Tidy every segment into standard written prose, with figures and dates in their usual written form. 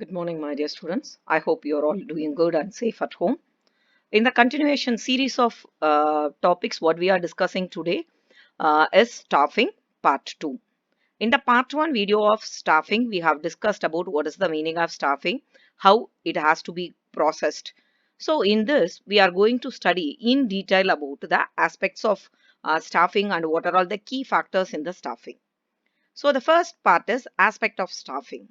Good morning, my dear students. I hope you're all doing good and safe at home. In the continuation series of topics, what we are discussing today is staffing part 2. In the part 1 video of staffing, we have discussed about what is the meaning of staffing, how it has to be processed. So in this, we are going to study in detail about the aspects of staffing and what are all the key factors in the staffing. So the first part is aspect of staffing.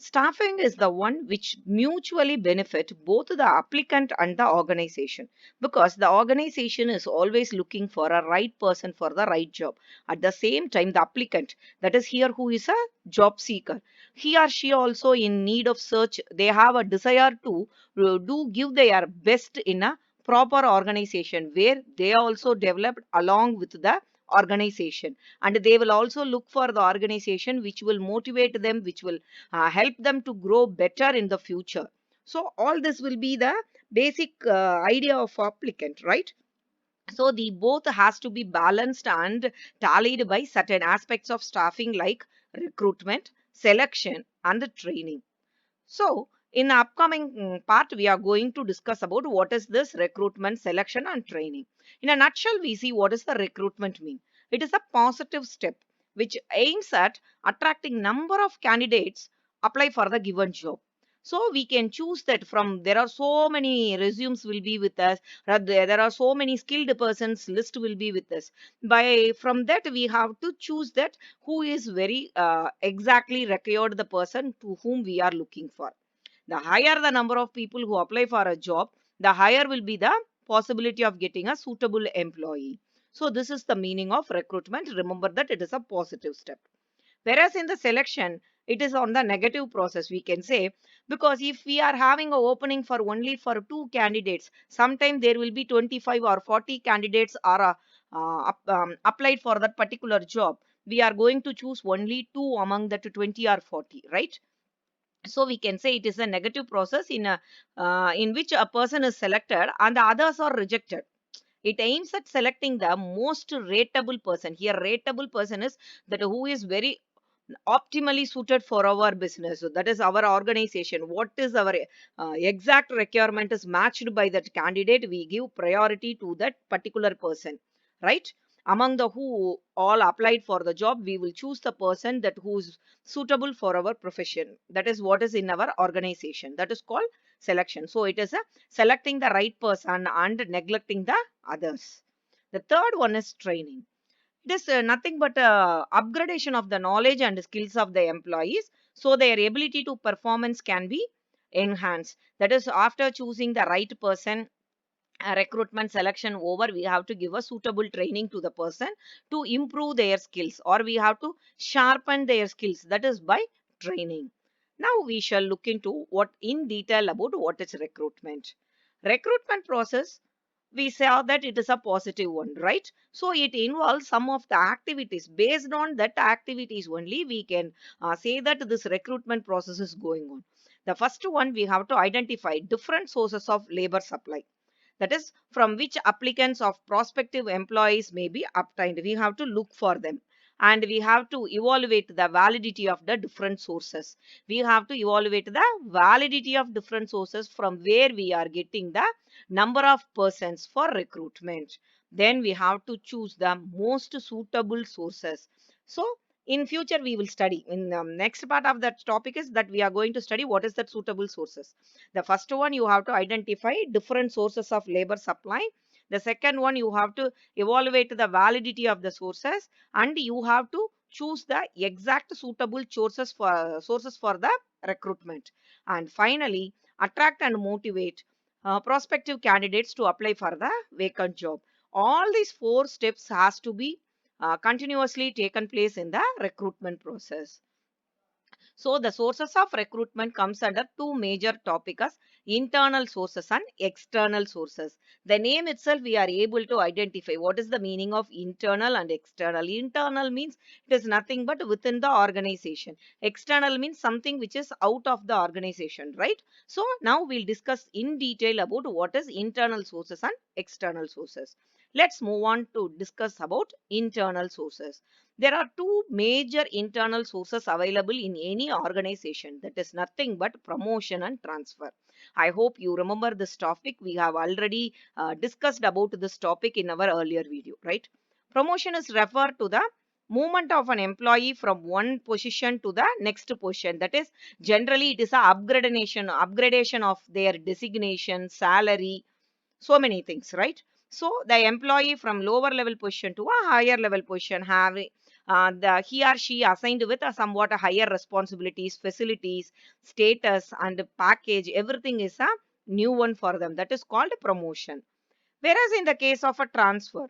Staffing is the one which mutually benefit both the applicant and the organization, because the organization is always looking for a right person for the right job. At the same time, the applicant, that is here who is a job seeker, he or she also in need of search, they have a desire to do give their best in a proper organization where they also developed along with the organization, and they will also look for the organization which will motivate them, which will help them to grow better in the future. So all this will be the basic idea of applicant, right? So the both has to be balanced and tallied by certain aspects of staffing like recruitment, selection, and the training. So in the upcoming part, we are going to discuss about what is this recruitment, selection, and training. In a nutshell, we see what is the recruitment mean. It is a positive step which aims at attracting number of candidates apply for the given job. So we can choose that from there are so many resumes will be with us. There are so many skilled persons list will be with us. By from that we have to choose that who is very exactly required the person to whom we are looking for. The higher the number of people who apply for a job, the higher will be the possibility of getting a suitable employee. So this is the meaning of recruitment. Remember that it is a positive step. Whereas in the selection, it is on the negative process, we can say, because if we are having an opening for only for two candidates, sometime there will be 25 or 40 candidates are applied for that particular job. We are going to choose only two among that 20 or 40, right? So we can say it is a negative process in which a person is selected and the others are rejected. It aims at selecting the most rateable person. Here rateable person is that who is very optimally suited for our business. So that is our organization. What is our exact requirement is matched by that candidate, we give priority to that particular person, right? Among the who all applied for the job, we will choose the person that who is suitable for our profession. That is what is in our organization, that is called selection. So it is a selecting the right person and neglecting the others. The third one is training. It is nothing but upgradation of the knowledge and skills of the employees, so their ability to performance can be enhanced. That is, after choosing the right person, recruitment selection over, we have to give a suitable training to the person to improve their skills, or we have to sharpen their skills. That is by training. Now we shall look into what in detail about what is recruitment. Recruitment process, we saw that it is a positive one, right? So it involves some of the activities. Based on that activities only, we can say that this recruitment process is going on. The first one, we have to identify different sources of labor supply, that is from which applicants of prospective employees may be obtained. We have to look for them, and we have to evaluate the validity of the different sources. We have to evaluate the validity of different sources from where we are getting the number of persons for recruitment. Then we have to choose the most suitable sources. So in future we will study in next part of that topic is that we are going to study what is that suitable sources. The first one, you have to identify different sources of labor supply. The second one, you have to evaluate the validity of the sources, and you have to choose the exact suitable sources for the recruitment. And finally, attract and motivate prospective candidates to apply for the vacant job. All these four steps has to be continuously taken place in the recruitment process. So the sources of recruitment comes under two major topics: internal sources and external sources. The name itself, we are able to identify what is the meaning of internal and external. Internal means it is nothing but within the organization. External means something which is out of the organization, right? So now we'll discuss in detail about what is internal sources and external sources. Let's move on to discuss about internal sources. There are two major internal sources available in any organization. That is nothing but promotion and transfer. I hope you remember this topic. We have already discussed about this topic in our earlier video, right? Promotion is referred to the movement of an employee from one position to the next position. That is, generally it is a upgradation of their designation, salary, so many things, right? So the employee from lower level position to a higher level position having he or she assigned with a somewhat a higher responsibilities, facilities, status and package, everything is a new one for them. That is called promotion. Whereas in the case of a transfer,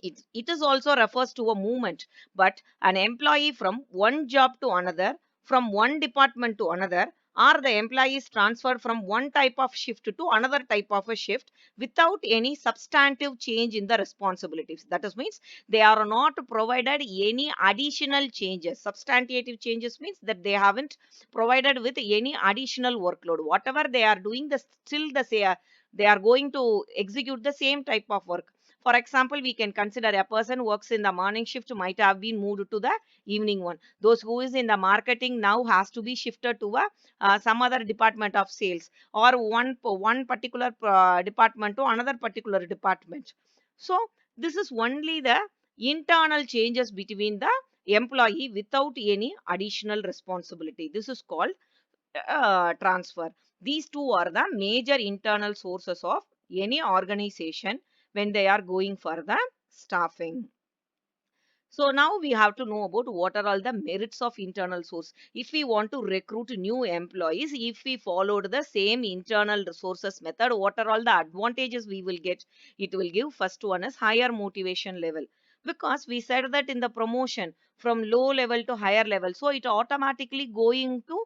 it is also refers to a movement, but an employee from one job to another, from one department to another, or the employee is transferred from one type of shift to another type of a shift without any substantive change in the responsibilities. That is means they are not provided any additional changes. Substantive changes means that they haven't provided with any additional workload. Whatever they are doing, they are going to execute the same type of work. For example, we can consider a person works in the morning shift might have been moved to the evening one. Those who is in the marketing now has to be shifted to some other department of sales, or one particular department to another particular department. So this is only the internal changes between the employee without any additional responsibility. This is called transfer. These two are the major internal sources of any organization when they are going for the staffing. So now we have to know about what are all the merits of internal source. If we want to recruit new employees, if we followed the same internal resources method, what are all the advantages we will get? It will give first one is higher motivation level. Because we said that in the promotion from low level to higher level, so it automatically going to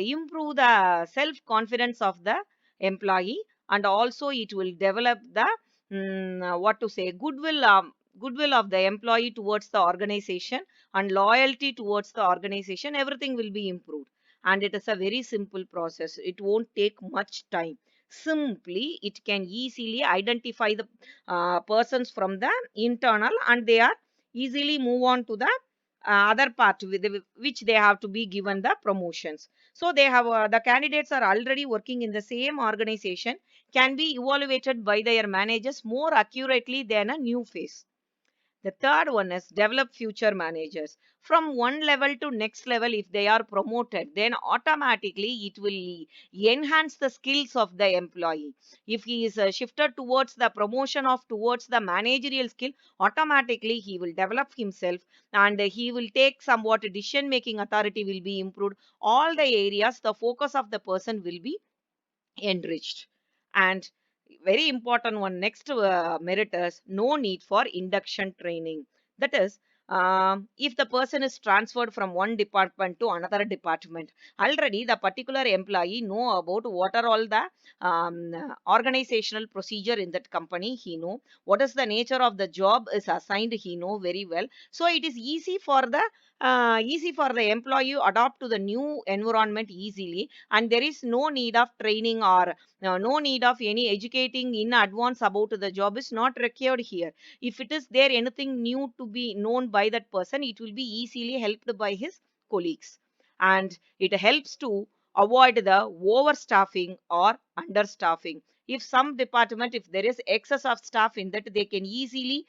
improve the self confidence of the employee, and also it will develop the what to say goodwill of the employee towards the organization, and loyalty towards the organization. Everything will be improved, and it is a very simple process. It won't take much time. Simply it can easily identify the persons from the internal, and they are easily move on to the other part with which they have to be given the promotions. So they have the candidates are already working in the same organization, can be evaluated by their managers more accurately than a new face. The third one is develop future managers. From one level to next level, if they are promoted, then automatically it will enhance the skills of the employee. If he is shifted towards the promotion of towards the managerial skill, automatically he will develop himself, and he will take somewhat decision making authority will be improved. All the areas, the focus of the person will be enriched. And very important one, next merit is no need for induction training. That is, if the person is transferred from one department to another department, already the particular employee know about what are all the organizational procedure in that company. He know what is the nature of the job is assigned, he know very well. So it is easy for the employee to adapt to the new environment easily, and there is no need of training, or no need of any educating in advance about the job is not required here. If it is there anything new to be known by that person, it will be easily helped by his colleagues, and it helps to avoid the overstaffing or understaffing. If some department, if there is excess of staff in that, they can easily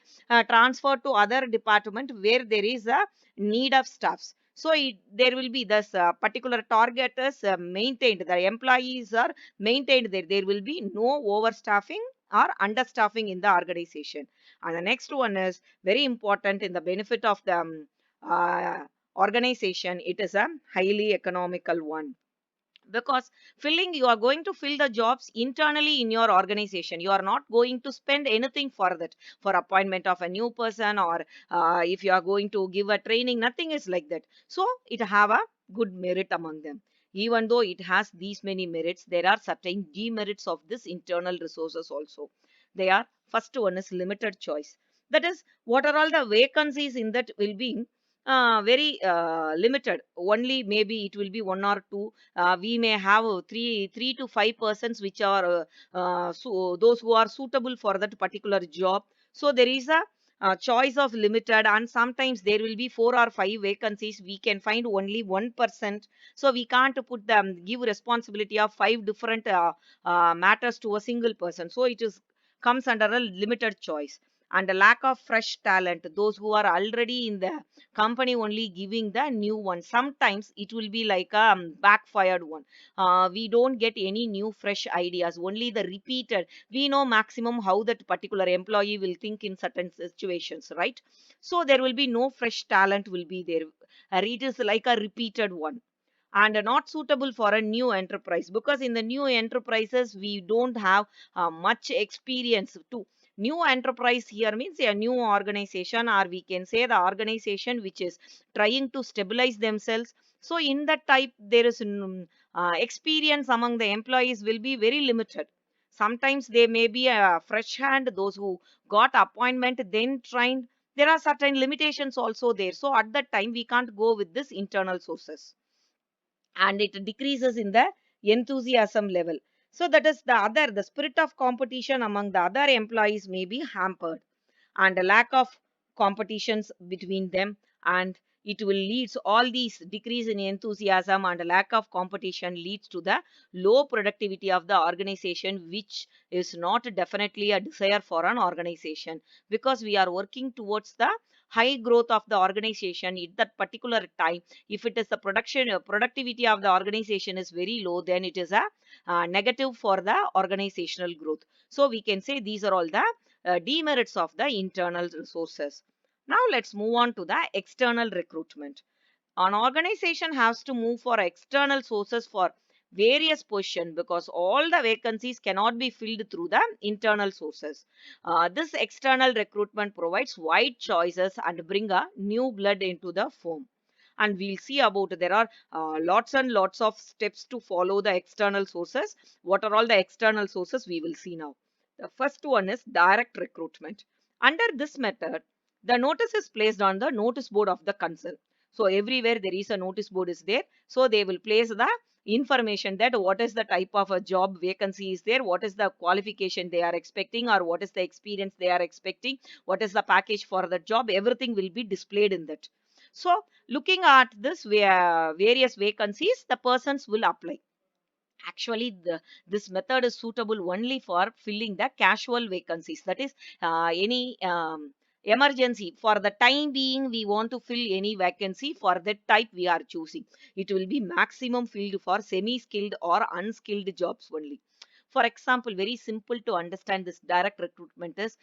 transfer to other department where there is a need of staffs. So there will be this particular target is maintained, the employees are maintained there. There will be no overstaffing or understaffing in the organization. And the next one is very important in the benefit of the uh, organization. It is a highly economical one, because you are going to fill the jobs internally in your organization. You are not going to spend anything for that, for appointment of a new person, or if you are going to give a training, nothing is like that. So it have a good merit among them. Even though it has these many merits, there are certain demerits of this internal resources also. They are, first one is limited choice. That is, what are all the vacancies in that will be very limited. Only maybe it will be one or two. We may have three to five persons which are so those who are suitable for that particular job. So there is a choice of limited, and sometimes there will be 4 or 5 vacancies, we can find only 1%. So we can't put them give responsibility of 5 different matters to a single person, so it is comes under a limited choice. And a lack of fresh talent, those who are already in the company only giving the new one, sometimes it will be like a backfired one. We don't get any new fresh ideas, only the repeated. We know maximum how that particular employee will think in certain situations, right? So there will be no fresh talent will be there. It is like a repeated one, and not suitable for a new enterprise, because in the new enterprises we don't have much experience to. New enterprise here means a new organization, or we can say the organization which is trying to stabilize themselves. So in that type there is experience among the employees will be very limited. Sometimes they may be a fresh hand, those who got appointment then trained. There are certain limitations also there, so at that time we can't go with this internal sources, and it decreases in the enthusiasm level. So that is the spirit of competition among the other employees may be hampered, and a lack of competitions between them, and it will leads all these decrease in enthusiasm and a lack of competition leads to the low productivity of the organization, which is not definitely a desire for an organization, because we are working towards the high growth of the organization at that particular time. If it is the productivity of the organization is very low, then it is a negative for the organizational growth. So we can say these are all the demerits of the internal resources. Now let's move on to the external recruitment. An organization has to move for external sources for various positions, because all the vacancies cannot be filled through the internal sources. This external recruitment provides wide choices and bring a new blood into the firm. And we'll see about there are lots and lots of steps to follow the external sources. What are all the external sources we will see now. The first one is direct recruitment. Under this method, the notice is placed on the notice board of the concern. So everywhere there is a notice board is there, so they will place the information that what is the type of a job vacancy is there, what is the qualification they are expecting, or what is the experience they are expecting, what is the package for the job, everything will be displayed in that. So looking at this various vacancies, the persons will apply. Actually, this method is suitable only for filling the casual vacancies. That is, any emergency. For the time being, we want to fill any vacancy for that type we are choosing. It will be maximum filled for semi-skilled or unskilled jobs only. For example, very simple to understand this direct recruitment is,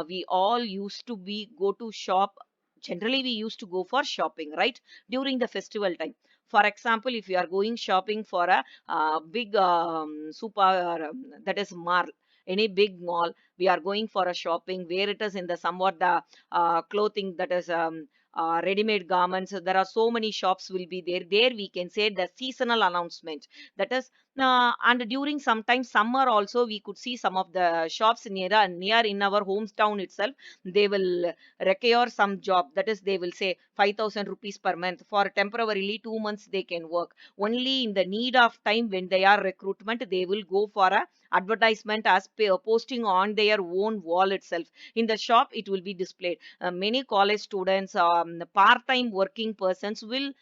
we all used to be go to shop. Generally, we used to go for shopping, right? During the festival time. For example, if you are going shopping for a big super that is mall, any big mall, we are going for a shopping where it is in the somewhat the clothing, that is ready-made garments. So there are so many shops will be there. There we can say the seasonal announcement, that is and during sometimes summer also we could see some of the shops near in our hometown itself. They will require some job, that is they will say 5,000 rupees per month for temporarily 2 months they can work. Only in the need of time when they are recruitment, they will go for a advertisement as posting on their own wall itself. In the shop it will be displayed. Many college students, part-time working persons will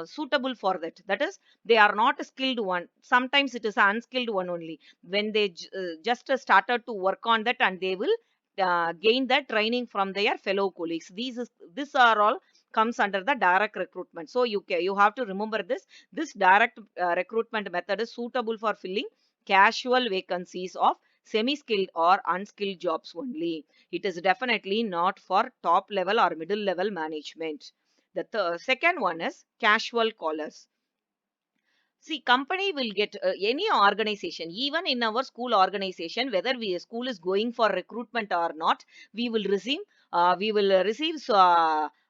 suitable for that. That is, they are not a skilled one, sometimes it is an unskilled one only. When they just started to work on that, and they will gain that training from their fellow colleagues. These are all comes under the direct recruitment. So you have to remember this. This direct recruitment method is suitable for filling casual vacancies of semi-skilled or unskilled jobs only. It is definitely not for top level or middle level management. The second one is casual callers. See, company will get any organization, even in our school organization, whether school is going for recruitment or not, we will receive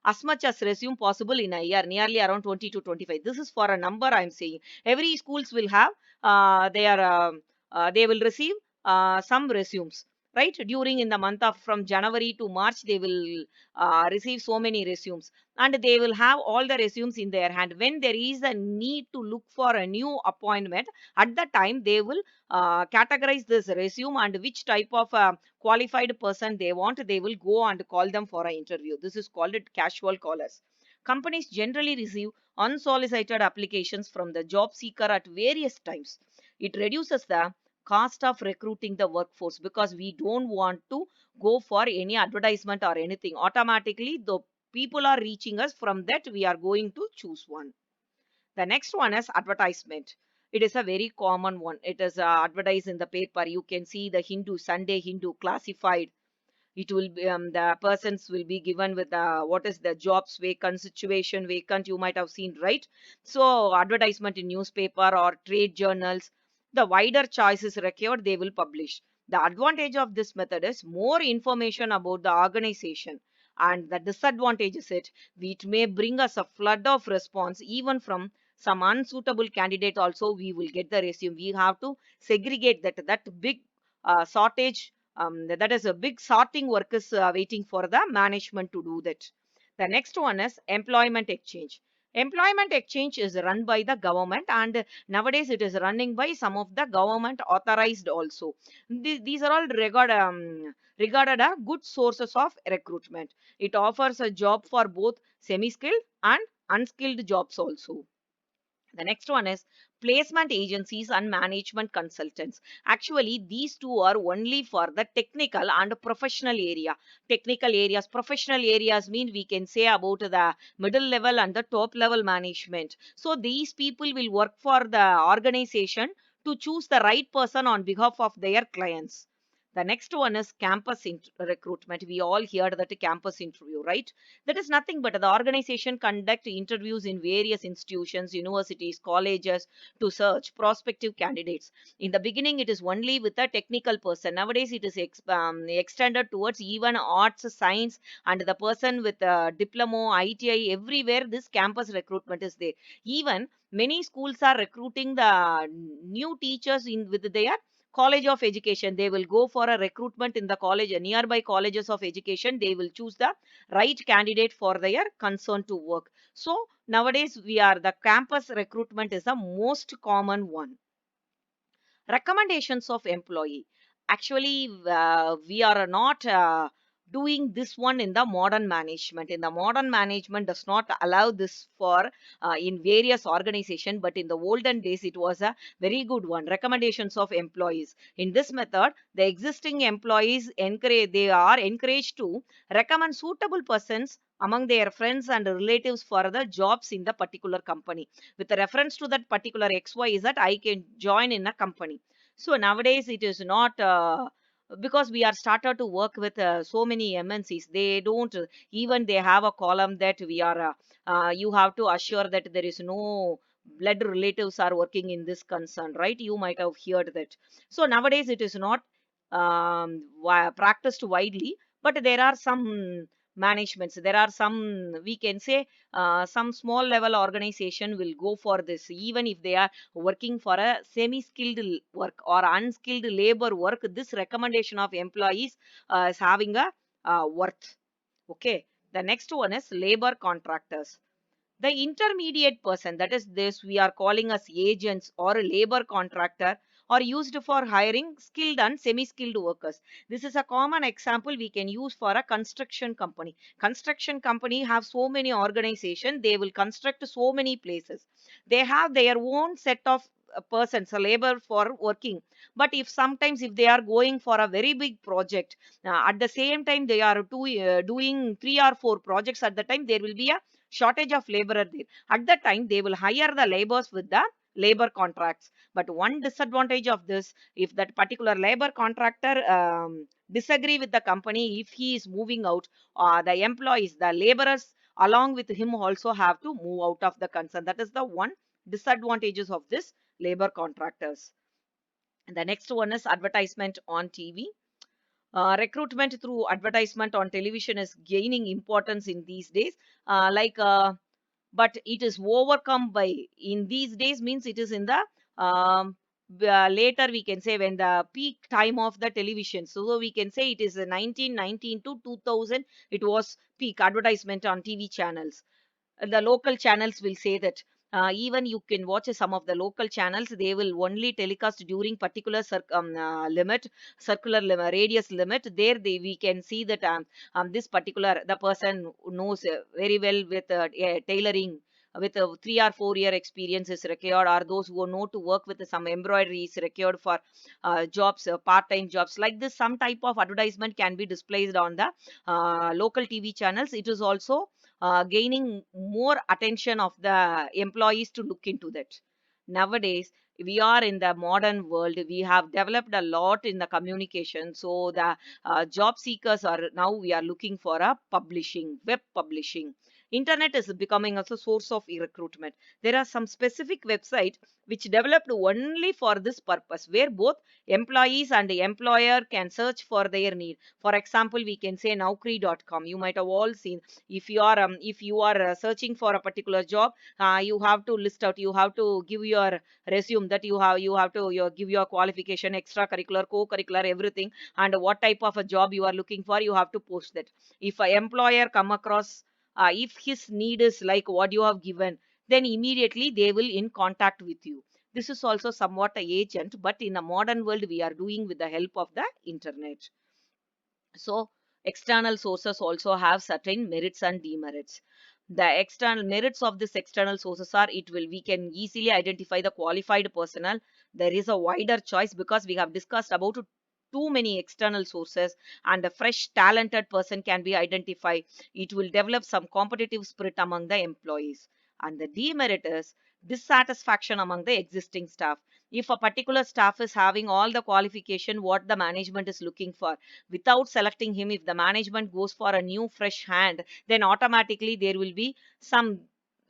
as much as resume possible in a year, nearly around 20 to 25. This is for a number I'm saying. Every schools will have they will receive some resumes. right? During in the month of from January to March, they will receive so many resumes, and they will have all the resumes in their hand. When there is a need to look for a new appointment, at the time they will categorize this resume and which type of qualified person they want. They will go and call them for an interview. This is called it casual callers. Companies generally receive unsolicited applications from the job seeker at various times. It reduces the cost of recruiting the workforce, because we don't want to go for any advertisement or anything. Automatically the people are reaching us, from that we are going to choose one. The next one is advertisement. It is a very common one. It is advertised in the paper. You can see the Hindu, Sunday Hindu, classified. It will be the persons will be given with what is the jobs vacant, situation vacant, you might have seen, right? So advertisement in newspaper or trade journals, the wider choice is required, they will publish. The advantage of this method is more information about the organization, and the disadvantage is it may bring us a flood of response, even from some unsuitable candidate. Also we will get the resume, we have to segregate that big shortage. That is a big sorting work is waiting for the management to do that. The next one is employment exchange. Employment exchange is run by the government, and nowadays it is running by some of the government authorized also. These are all regarded as good sources of recruitment. It offers a job for both semi-skilled and unskilled jobs also. The next one is placement agencies and management consultants. Actually, these two are only for the technical and professional area. Technical areas, professional areas mean we can say about the middle level and the top level management. So these people will work for the organization to choose the right person on behalf of their clients. The next one is campus recruitment. We all heard that campus interview, right? That is nothing but the organization conduct interviews in various institutions, universities, colleges to search prospective candidates. In the beginning, it is only with a technical person. Nowadays, it is extended towards even arts, science, and the person with a diploma, ITI, everywhere this campus recruitment is there. Even many schools are recruiting the new teachers in with their college of education. They will go for a recruitment in the college, nearby colleges of education. They will choose the right candidate for their concern to work. So nowadays we are the campus recruitment is the most common one. Recommendations of employee. Actually we are not doing this one in the modern management. In the modern management does not allow this for in various organization, but in the olden days it was a very good one. Recommendations of employees. In this method, the existing employees encourage they are encouraged to recommend suitable persons among their friends and relatives for the jobs in the particular company. With reference to that particular XY is that I can join in a company. So nowadays it is not because we are started to work with so many MNCs. They don't even they have a column that we are you have to assure that there is no blood relatives are working in this concern, right? You might have heard that. So nowadays it is not practiced widely, but there are some managements. There are some, we can say, some small level organization will go for this, even if they are working for a semi-skilled work or unskilled labor work. This recommendation of employees is having a worth. Okay. The next one is labor contractors. The intermediate person, that is this we are calling as agents or a labor contractor, are used for hiring skilled and semi-skilled workers. This is a common example we can use for a construction company. Construction company have so many organization, they will construct so many places. They have their own set of persons, a labor for working. But if sometimes if they are going for a very big project, at the same time they are doing 3 or 4 projects at the time, there will be a shortage of laborer there. At that time, they will hire the laborers with the labor contracts. But one disadvantage of this, if that particular labor contractor disagree with the company, if he is moving out, the employees, the laborers along with him also have to move out of the concern. That is the one disadvantages of this labor contractors. And the next one is advertisement on TV. Recruitment through advertisement on television is gaining importance in these days. But it is overcome by in these days means it is in the later we can say when the peak time of the television, so we can say it is 1919 to 2000, it was peak advertisement on TV channels. The local channels will say that even you can watch some of the local channels, they will only telecast during particular limit, circular limit, radius limit. There we can see that this particular the person who knows very well with tailoring, with a 3 or 4 year experience is required, or those who know to work with some embroidery is required for jobs, part-time jobs like this. Some type of advertisement can be displayed on the local TV channels. It is also gaining more attention of the employees to look into that. Nowadays, we are in the modern world. We have developed a lot in the communication. So the job seekers are now we are looking for a publishing, web publishing. Internet is becoming as a source of recruitment. There are some specific website which developed only for this purpose, where both employees and the employer can search for their need. For example, we can say Naukri.com. You might have all seen. If you are searching for a particular job, you have to list out, you have to give your resume, that you have to give your qualification, extracurricular, co-curricular, everything, and what type of a job you are looking for, you have to post that. If an employer come across, if his need is like what you have given, then immediately they will in contact with you. This is also somewhat a agent, but in a modern world we are doing with the help of the internet. So external sources also have certain merits and demerits. The external merits of this external sources are, it will we can easily identify the qualified personnel. There is a wider choice because we have discussed about too many external sources, and a fresh talented person can be identified. It will develop some competitive spirit among the employees. And the demerit is dissatisfaction among the existing staff. If a particular staff is having all the qualification what the management is looking for, without selecting him, if the management goes for a new fresh hand, then automatically there will be some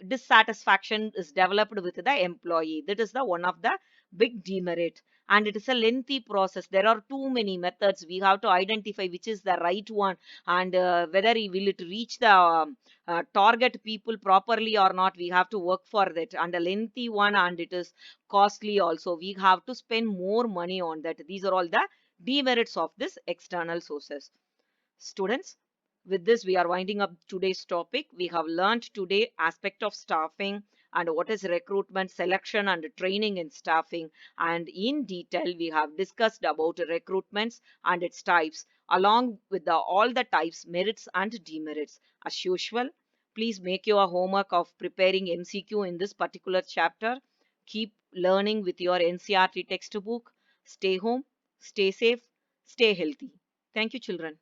dissatisfaction is developed with the employee. That is the one of the big demerit. And it is a lengthy process. There are too many methods. We have to identify which is the right one, and whether will it reach the target people properly or not. We have to work for that, and a lengthy one, and it is costly also. We have to spend more money on that. These are all the demerits of this external sources. Students, with this we are winding up today's topic. We have learned today aspect of staffing and what is recruitment, selection and training in staffing, and in detail we have discussed about recruitments and its types, along with all the types, merits and demerits. As usual, please make your homework of preparing MCQ in this particular chapter. Keep learning with your NCERT textbook. Stay home, stay safe, stay healthy. Thank you, children.